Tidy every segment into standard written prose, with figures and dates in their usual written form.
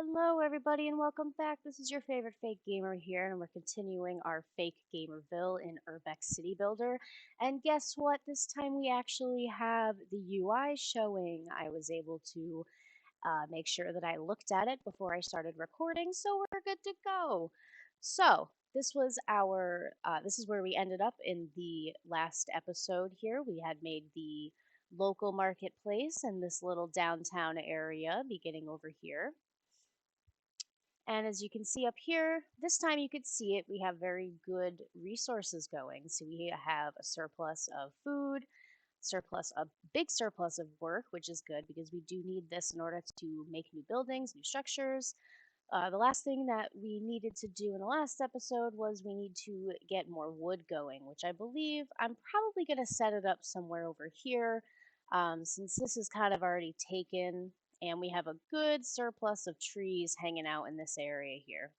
Hello, everybody, and welcome back. This is your favorite fake gamer here, and we're continuing our fake Gamerville in Urbek City Builder. And guess what? This time we actually have the UI showing. I was able to make sure that I looked at it before I started recording, so we're good to go. So this was this is where we ended up in the last episode here. We had made the local marketplace and this little downtown area beginning over here. And as you can see up here, this time you could see it, we have very good resources going. So we have a surplus of food, a big surplus of work, which is good because we do need this in order to make new buildings, new structures. The last thing that we needed to do in the last episode was we need to get more wood going, which I believe I'm probably going to set it up somewhere over here since this is kind of already taken and we have a good surplus of trees hanging out in this area here.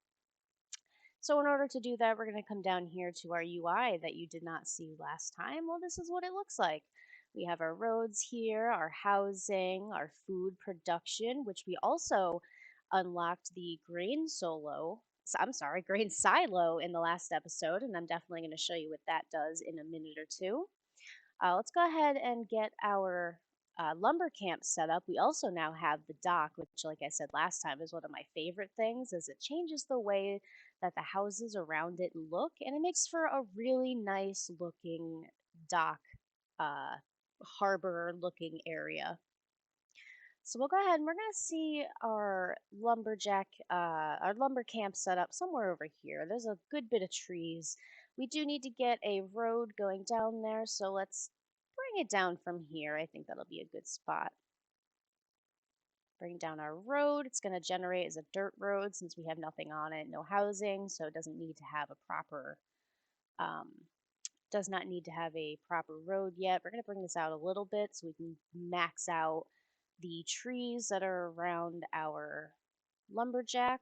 So in order to do that, we're going to come down here to our UI that you did not see last time. Well, this is what it looks like. We have our roads here, our housing, our food production, which we also unlocked the grain silo in the last episode, and I'm definitely going to show you what that does in a minute or two. Let's go ahead and get our lumber camp set up. We also now have the dock, which, like I said last time, is one of my favorite things, as it changes the way that the houses around it look, and it makes for a really nice looking dock, uh, harbor looking area. So we'll go ahead and we're going to see our lumber camp set up somewhere over here. There's a good bit of trees. We do need to get a road going down there, so let's bring it down from here. I think that'll be a good spot. Bring down our road. It's going to generate as a dirt road since we have nothing on it, no housing, so it doesn't need to have a um, does not need to have a proper road yet. We're going to bring this out a little bit so we can max out the trees that are around our lumberjack,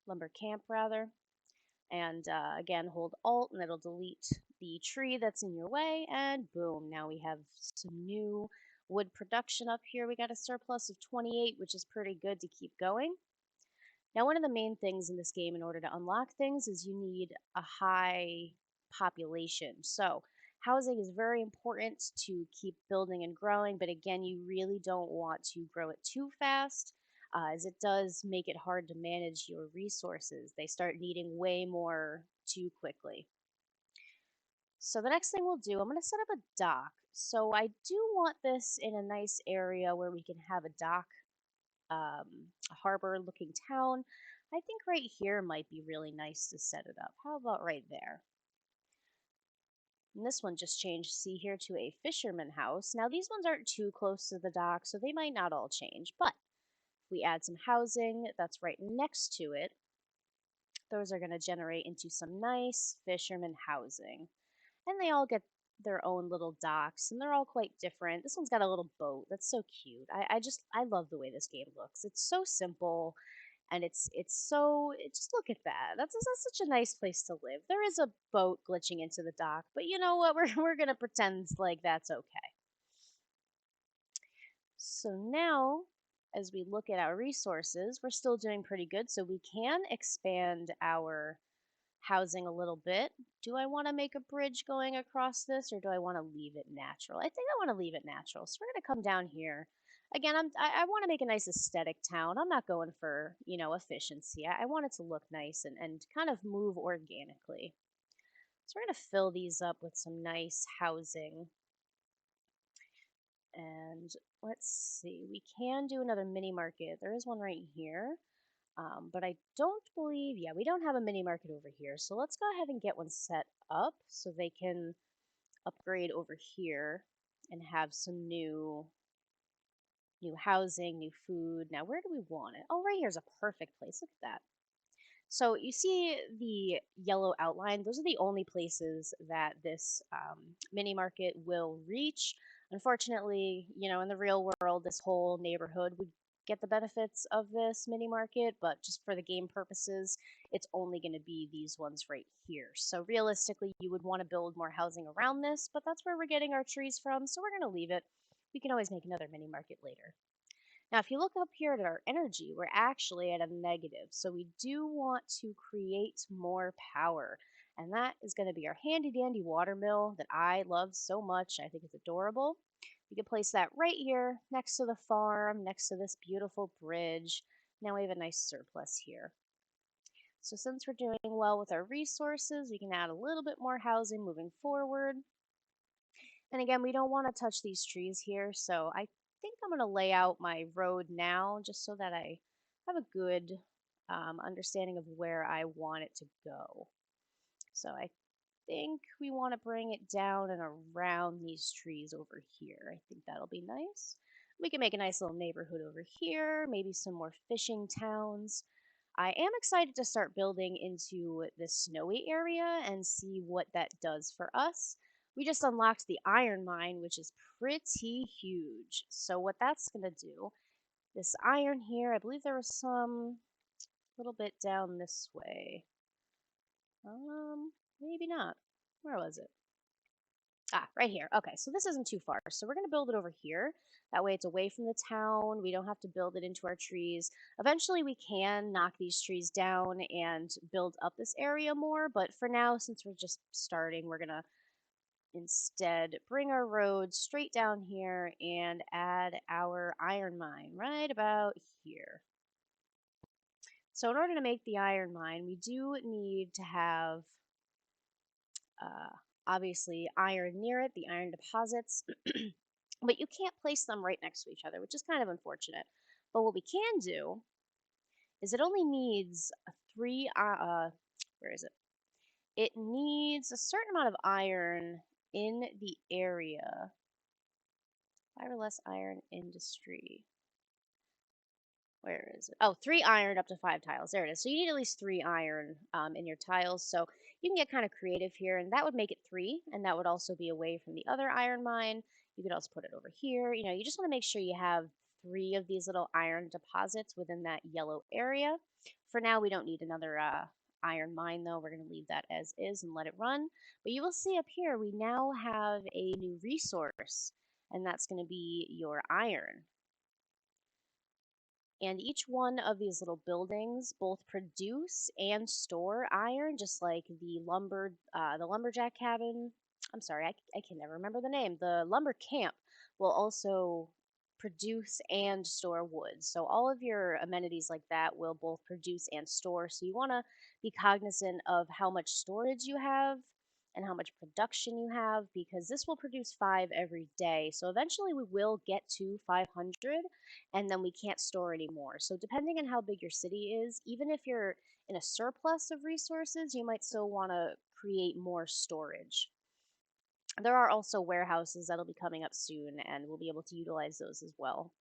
lumber camp rather. And again, hold Alt and it'll delete the tree that's in your way. And boom, now we have some new wood production up here. We got a surplus of 28, which is pretty good to keep going. Now, one of the main things in this game in order to unlock things is you need a high population. So, housing is very important to keep building and growing, but again, you really don't want to grow it too fast, as it does make it hard to manage your resources. They start needing way more too quickly. So, the next thing we'll do, I'm going to set up a dock. So, I do want this in a nice area where we can have a dock, harbor looking town. I think right here might be really nice to set it up. How about right there? And this one just changed, see here, to a fisherman house. Now these ones aren't too close to the dock, so they might not all change, but if we add some housing that's right next to it, those are going to generate into some nice fisherman housing. And they all get their own little docks, and they're all quite different. This one's got a little boat. That's so cute. I love the way this game looks. It's so simple, and just look at that. That's such a nice place to live. There is a boat glitching into the dock, but you know what? We're gonna pretend like that's okay. So now, as we look at our resources, we're still doing pretty good. So we can expand our housing a little bit. Do I want to make a bridge going across this, or do I want to leave it natural? I think I want to leave it natural. So we're going to come down here. Again, I want to make a nice aesthetic town. I'm not going for, efficiency. I want it to look nice and kind of move organically. So we're going to fill these up with some nice housing. And let's see, we can do another mini market. There is one right here. But I don't believe, yeah, we don't have a mini market over here. So let's go ahead and get one set up so they can upgrade over here and have some new housing, new food. Now, where do we want it? Oh, right here's a perfect place. Look at that. So you see the yellow outline. Those are the only places that this mini market will reach. Unfortunately, in the real world, this whole neighborhood would get the benefits of this mini market, but just for the game purposes, it's only going to be these ones right here. So realistically, you would want to build more housing around this, but that's where we're getting our trees from, so we're going to leave it. We can always make another mini market later. Now, if you look up here at our energy, we're actually at a negative. So we do want to create more power. And that is going to be our handy dandy water mill that I love so much. I think it's adorable. We can place that right here next to the farm, next to this beautiful bridge. Now we have a nice surplus here. So since we're doing well with our resources, we can add a little bit more housing moving forward. And again, we don't want to touch these trees here, so I think I'm going to lay out my road now just so that I have a good understanding of where I want it to go. So I think we want to bring it down and around these trees over here. I think that'll be nice. We can make a nice little neighborhood over here, maybe some more fishing towns. I am excited to start building into this snowy area and see what that does for us. We just unlocked the iron mine, which is pretty huge. So what that's going to do, this iron here, I believe there was some little bit down this way. Maybe not. Where was it? Ah, right here. Okay, so this isn't too far. So we're going to build it over here. That way it's away from the town. We don't have to build it into our trees. Eventually we can knock these trees down and build up this area more, but for now, since we're just starting, we're going to instead bring our road straight down here and add our iron mine right about here. So in order to make the iron mine, we do need to have uh, obviously iron near it, the iron deposits, but you can't place them right next to each other, which is kind of unfortunate. But what we can do is it only needs a where is it? It needs a certain amount of iron in the area. 5 or less iron industry. Where is it? Oh, 3 iron up to 5 tiles. There it is. So you need at least 3 iron in your tiles. So you can get kind of creative here, and that would make it 3, and that would also be away from the other iron mine. You could also put it over here. You know, you just want to make sure you have 3 of these little iron deposits within that yellow area. For now, we don't need another iron mine, though. We're going to leave that as is and let it run. But you will see up here, we now have a new resource, and that's going to be your iron. And each one of these little buildings both produce and store iron, just like the lumberjack cabin. I'm sorry, I can never remember the name. The lumber camp will also produce and store wood. So all of your amenities like that will both produce and store. So you want to be cognizant of how much storage you have and how much production you have, because this will produce 5 every day. So eventually we will get to 500, and then we can't store anymore. So depending on how big your city is, even if you're in a surplus of resources, you might still want to create more storage. There are also warehouses that'll be coming up soon, and we'll be able to utilize those as well.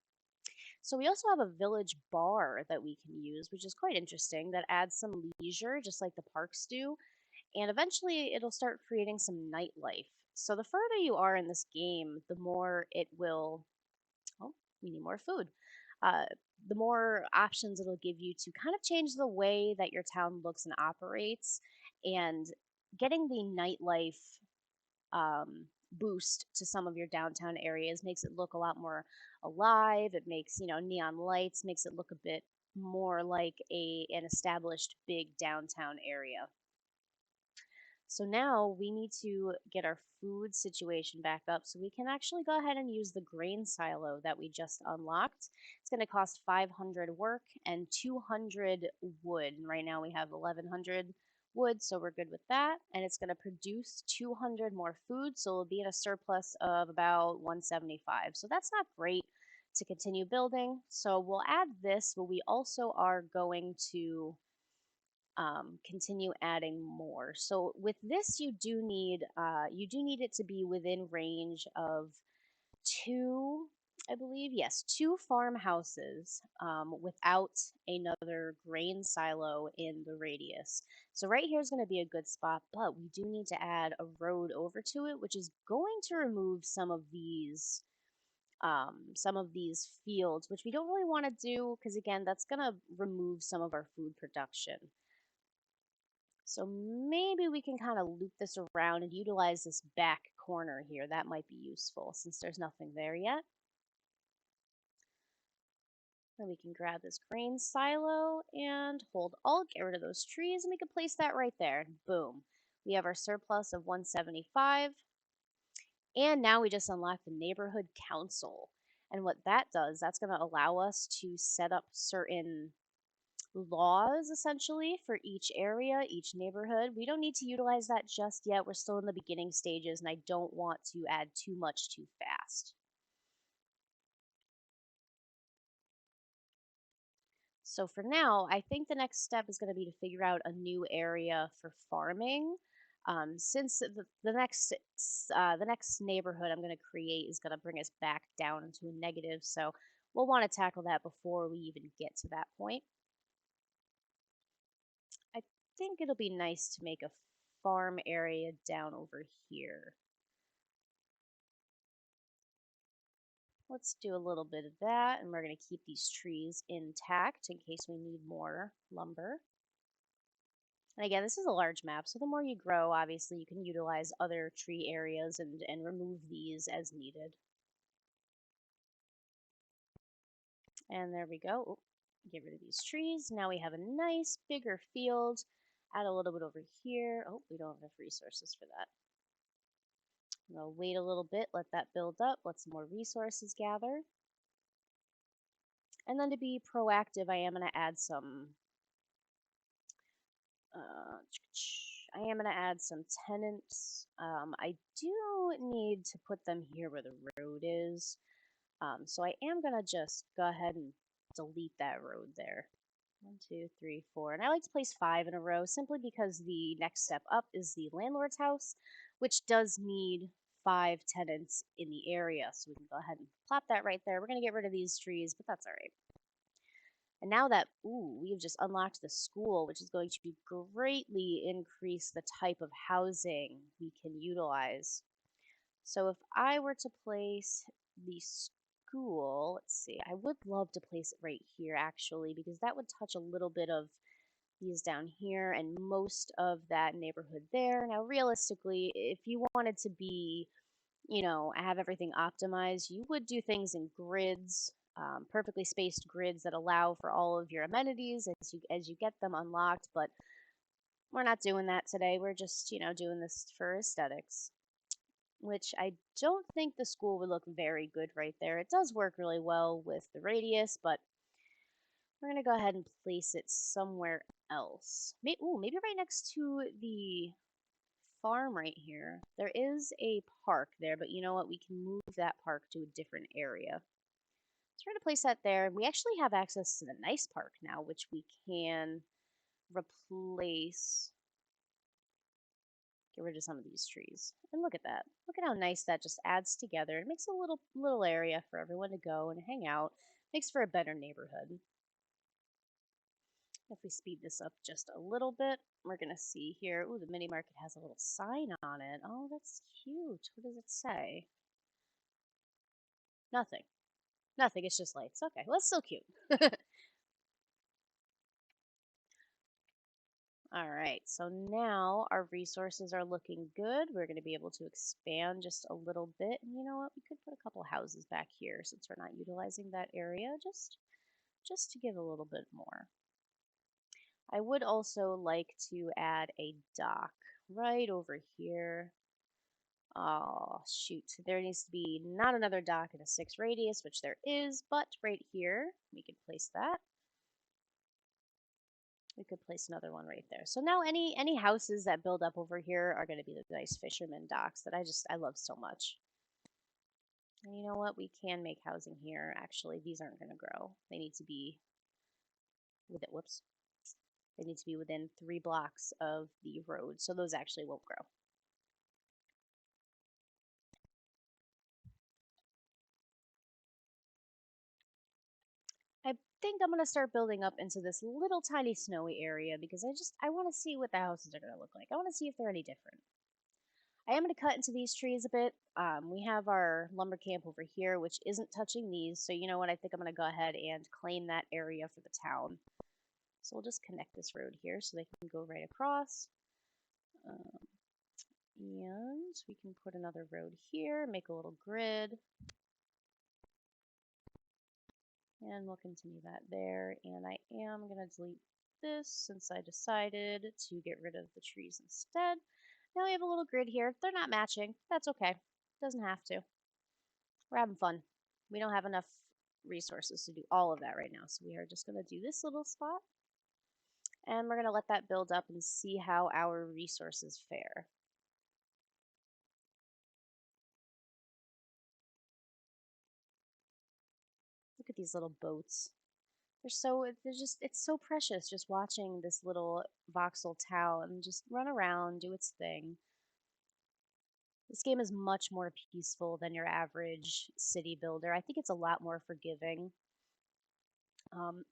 So we also have a village bar that we can use, which is quite interesting. That adds some leisure, just like the parks do, and eventually it'll start creating some nightlife. So the further you are in this game, the more it will. Oh, we need more food. Uh, the more options it'll give you to kind of change the way that your town looks and operates, and getting the nightlife boost to some of your downtown areas makes it look a lot more alive. It makes, neon lights, makes it look a bit more like an established big downtown area. So now we need to get our food situation back up so we can actually go ahead and use the grain silo that we just unlocked. It's going to cost 500 work and 200 wood. And right now we have 1100 wood, so we're good with that. And it's going to produce 200 more food, so we'll be in a surplus of about 175. So that's not great to continue building. So we'll add this, but we also are going to continue adding more. So with this, you do need it to be within range of two, I believe, yes, 2 farmhouses without another grain silo in the radius. So right here is going to be a good spot, but we do need to add a road over to it, which is going to remove some of these fields, which we don't really want to do because again, that's going to remove some of our food production. So maybe we can kind of loop this around and utilize this back corner here. That might be useful since there's nothing there yet. Then we can grab this grain silo and hold Alt, get rid of those trees, and we can place that right there. Boom. We have our surplus of 175. And now we just unlocked the neighborhood council. And what that does, that's going to allow us to set up certain laws essentially for each area, each neighborhood. We don't need to utilize that just yet. We're still in the beginning stages, and I don't want to add too much too fast. So for now, I think the next step is going to be to figure out a new area for farming. Since the next neighborhood I'm going to create is going to bring us back down into a negative, so we'll want to tackle that before we even get to that point. I think it'll be nice to make a farm area down over here. Let's do a little bit of that, and we're going to keep these trees intact in case we need more lumber. And again, this is a large map, so the more you grow, obviously, you can utilize other tree areas and remove these as needed. And there we go. Oh, get rid of these trees. Now we have a nice bigger field. Add a little bit over here. Oh, we don't have enough resources for that. We'll wait a little bit, let that build up, let some more resources gather. And then to be proactive, I am going to add some tenants. I do need to put them here where the road is. So I am going to just go ahead and delete that road there. 1, 2, 3, 4. And I like to place 5 in a row simply because the next step up is the landlord's house, which does need 5 tenants in the area. So we can go ahead and plop that right there. We're going to get rid of these trees, but that's all right. And now that, we've just unlocked the school, which is going to greatly increase the type of housing we can utilize. So if I were to place the school, let's see, I would love to place it right here actually, because that would touch a little bit of these down here and most of that neighborhood there. Now, realistically, if you wanted to be, have everything optimized, you would do things in grids, perfectly spaced grids that allow for all of your amenities as you get them unlocked. But we're not doing that today. We're just, doing this for aesthetics, which I don't think the school would look very good right there. It does work really well with the radius, but we're going to go ahead and place it somewhere else. Maybe right next to the farm right here. There is a park there, but you know what? We can move that park to a different area. So we're going to place that there. We actually have access to the nice park now, which we can replace. Get rid of some of these trees. And look at that. Look at how nice that just adds together. It makes a little area for everyone to go and hang out. Makes for a better neighborhood. If we speed this up just a little bit, we're going to see here. Ooh, the mini market has a little sign on it. Oh, that's cute. What does it say? Nothing. Nothing. It's just lights. Okay, well, it's still cute. All right, so now our resources are looking good. We're going to be able to expand just a little bit. And you know what? We could put a couple houses back here since we're not utilizing that area, just to give a little bit more. I would also like to add a dock right over here. Oh, shoot. There needs to be not another dock in a 6 radius, which there is, but right here, we could place that. We could place another one right there. So now any houses that build up over here are going to be the nice fisherman docks that I love so much. And you know what? We can make housing here. Actually, these aren't going to grow. They need to be within, whoops. They need to be within 3 blocks of the road, so those actually won't grow. I think I'm going to start building up into this little tiny snowy area because I want to see what the houses are going to look like. I want to see if they're any different. I am going to cut into these trees a bit. We have our lumber camp over here, which isn't touching these. So you know what? I think I'm going to go ahead and claim that area for the town. So we'll just connect this road here so they can go right across. And we can put another road here, make a little grid. And we'll continue that there. And I am going to delete this since I decided to get rid of the trees instead. Now we have a little grid here. They're not matching. That's okay. Doesn't have to. We're having fun. We don't have enough resources to do all of that right now. So we are just going to do this little spot. And we're going to let that build up and see how our resources fare. Look at these little boats. It's so precious just watching this little voxel town just run around, do its thing. This game is much more peaceful than your average city builder. I think it's a lot more forgiving. Um,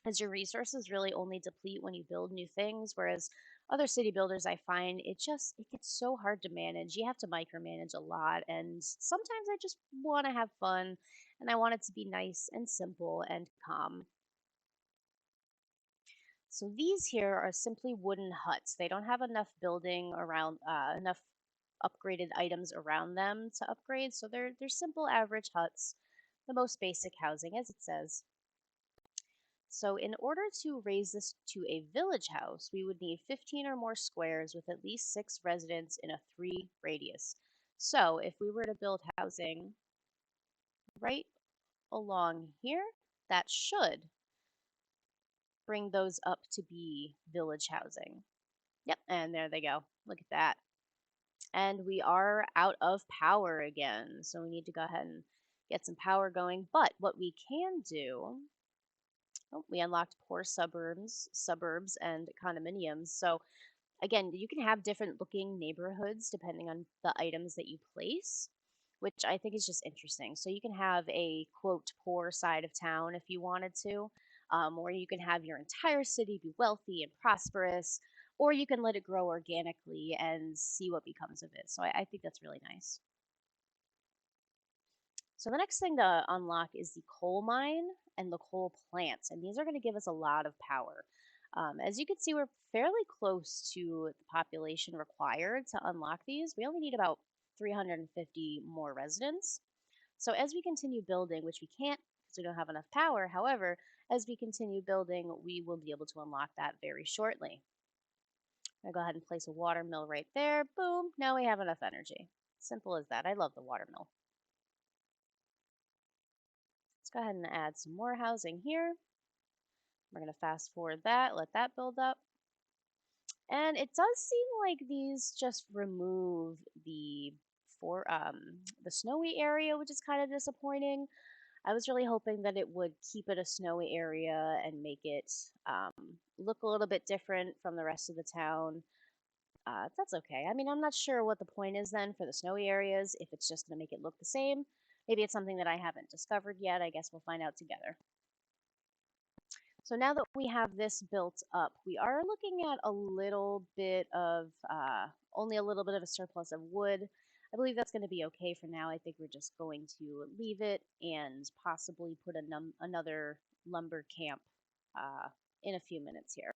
as your resources really only deplete when you build new things, whereas other city builders, I find it gets so hard to manage. You have to micromanage a lot, and sometimes I just want to have fun, and I want it to be nice and simple and calm. So these here are simply wooden huts. They don't have enough building around, enough upgraded items around them to upgrade. So they're simple average huts, the most basic housing, as it says. So in order to raise this to a village house, we would need 15 or more squares with at least 6 residents in a 3 radius. So if we were to build housing right along here, that should bring those up to be village housing. Yep, and there they go. Look at that. And we are out of power again, so we need to go ahead and get some power going. But what we can do, oh, we unlocked poor suburbs and condominiums. So again, you can have different looking neighborhoods depending on the items that you place, which I think is just interesting. So you can have a quote poor side of town if you wanted to, or you can have your entire city be wealthy and prosperous, or you can let it grow organically and see what becomes of it. So I think that's really nice. So the next thing to unlock is the coal mine and the coal plants, and these are going to give us a lot of power. As you can see, we're fairly close to the population required to unlock these. We only need about 350 more residents. So as we continue building, which we can't because we don't have enough power, however, as we continue building, we will be able to unlock that very shortly. I'll go ahead and place a water mill right there. Boom, now we have enough energy. Simple as that. I love the water mill. Let's go ahead and add some more housing here. We're going to fast forward that, let that build up. And it does seem like these just remove the snowy area, which is kind of disappointing. I was really hoping that it would keep it a snowy area and make it look a little bit different from the rest of the town. That's okay. I mean, I'm not sure what the point is then for the snowy areas, if it's just going to make it look the same. Maybe it's something that I haven't discovered yet. I guess we'll find out together. So now that we have this built up, we are looking at a little bit of, only a little bit of a surplus of wood. I believe that's going to be okay for now. I think we're just going to leave it and possibly put another lumber camp in a few minutes here.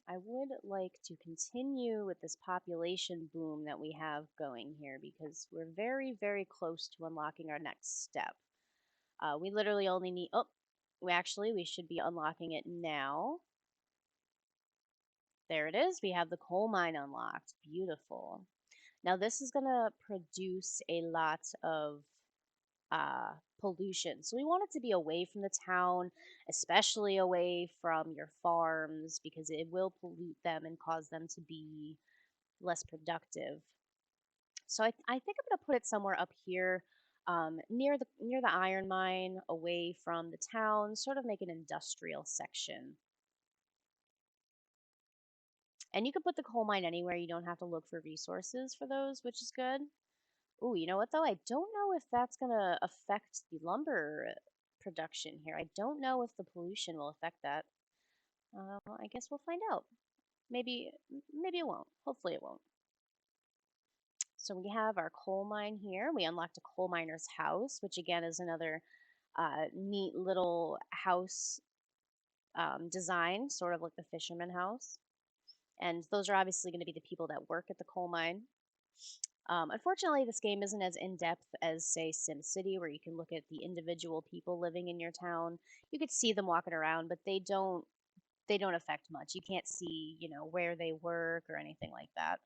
I would like to continue with this population boom that we have going here because we're very, very close to unlocking our next step. We literally only need, oh, we should be unlocking it now. There it is. We have the coal mine unlocked. Beautiful. Now this is going to produce a lot of pollution. So we want it to be away from the town, especially away from your farms because it will pollute them and cause them to be less productive. So I think I'm gonna put it somewhere up here, near the iron mine, away from the town, sort of make an industrial section. And you can put the coal mine anywhere. You don't have to look for resources for those, which is good. Ooh, you know what though? I don't know if that's gonna affect the lumber production here. I don't know if the pollution will affect that. I guess we'll find out. Maybe it won't. Hopefully it won't. So we have our coal mine here. We unlocked a coal miner's house, which again is another neat little house design, sort of like the fisherman house. And those are obviously going to be the people that work at the coal mine. Unfortunately, this game isn't as in depth as, say, SimCity, where you can look at the individual people living in your town. You could see them walking around, but they don't affect much. You can't see, where they work or anything like that.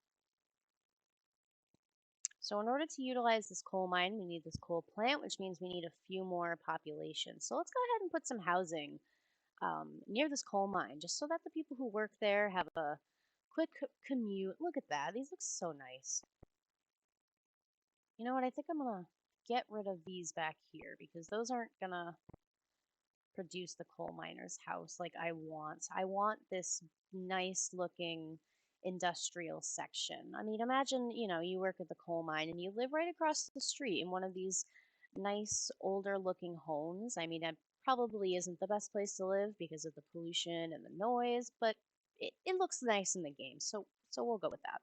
So in order to utilize this coal mine, we need this coal plant, which means we need a few more population. So let's go ahead and put some housing near this coal mine, just so that the people who work there have a quick commute. Look at that. These look so nice. You know what? I think I'm going to get rid of these back here because those aren't going to produce the coal miner's house like I want. I want this nice looking industrial section. I mean, imagine, you work at the coal mine and you live right across the street in one of these nice older looking homes. I mean, it probably isn't the best place to live because of the pollution and the noise, but it looks nice in the game. So we'll go with that.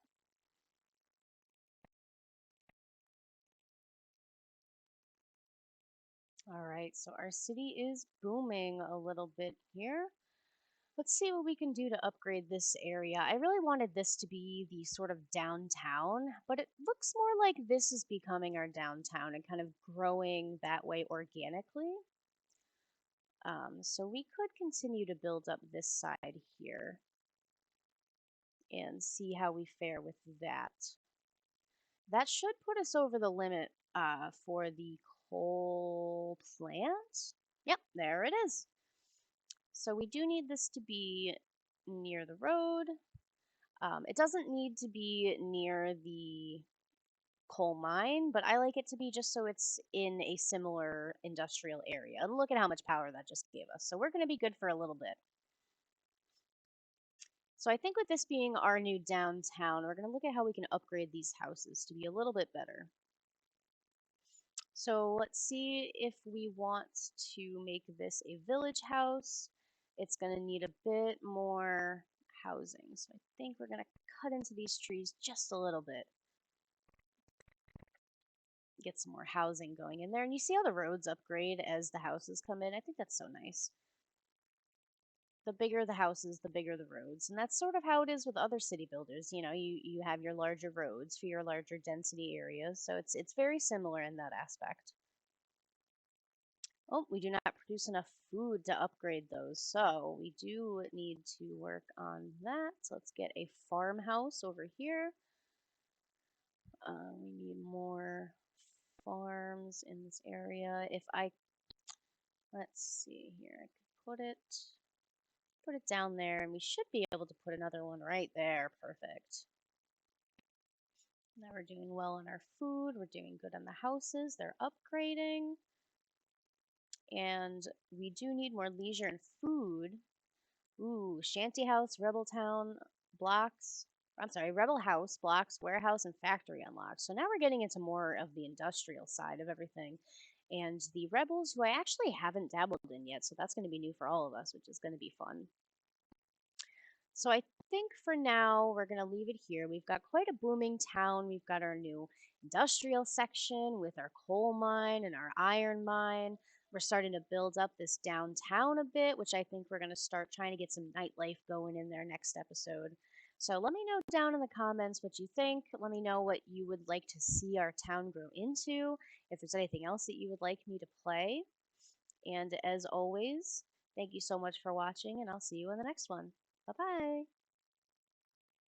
All right, so our city is booming a little bit here. Let's see what we can do to upgrade this area. I really wanted this to be the sort of downtown, but it looks more like this is becoming our downtown and kind of growing that way organically. So we could continue to build up this side here and see how we fare with that. That should put us over the limit for the coal plant. Yep, there it is. So we do need this to be near the road. It doesn't need to be near the coal mine, but I like it to be just so it's in a similar industrial area. And look at how much power that just gave us. So we're going to be good for a little bit. So I think with this being our new downtown, we're going to look at how we can upgrade these houses to be a little bit better. So let's see if we want to make this a village house. It's going to need a bit more housing. So I think we're going to cut into these trees just a little bit. Get some more housing going in there. And you see how the roads upgrade as the houses come in? I think that's so nice. The bigger the houses, the bigger the roads. And that's sort of how it is with other city builders. You have your larger roads for your larger density areas. So it's very similar in that aspect. Oh, we do not produce enough food to upgrade those. So we do need to work on that. So let's get a farmhouse over here. We need more farms in this area. Let's see here, I could put it down there, and we should be able to put another one right there. Perfect. Now we're doing well on our food. We're doing good on the houses. They're upgrading. And we do need more leisure and food. Ooh, shanty house, rebel town, blocks. I'm sorry, rebel house, blocks, warehouse, and factory unlocked. So now we're getting into more of the industrial side of everything. And the rebels, who I actually haven't dabbled in yet, so that's going to be new for all of us, which is going to be fun. So I think for now we're going to leave it here. We've got quite a booming town. We've got our new industrial section with our coal mine and our iron mine. We're starting to build up this downtown a bit, which I think we're going to start trying to get some nightlife going in there next episode. So let me know down in the comments what you think. Let me know what you would like to see our town grow into, if there's anything else that you would like me to play. And as always, thank you so much for watching, and I'll see you in the next one. Bye bye.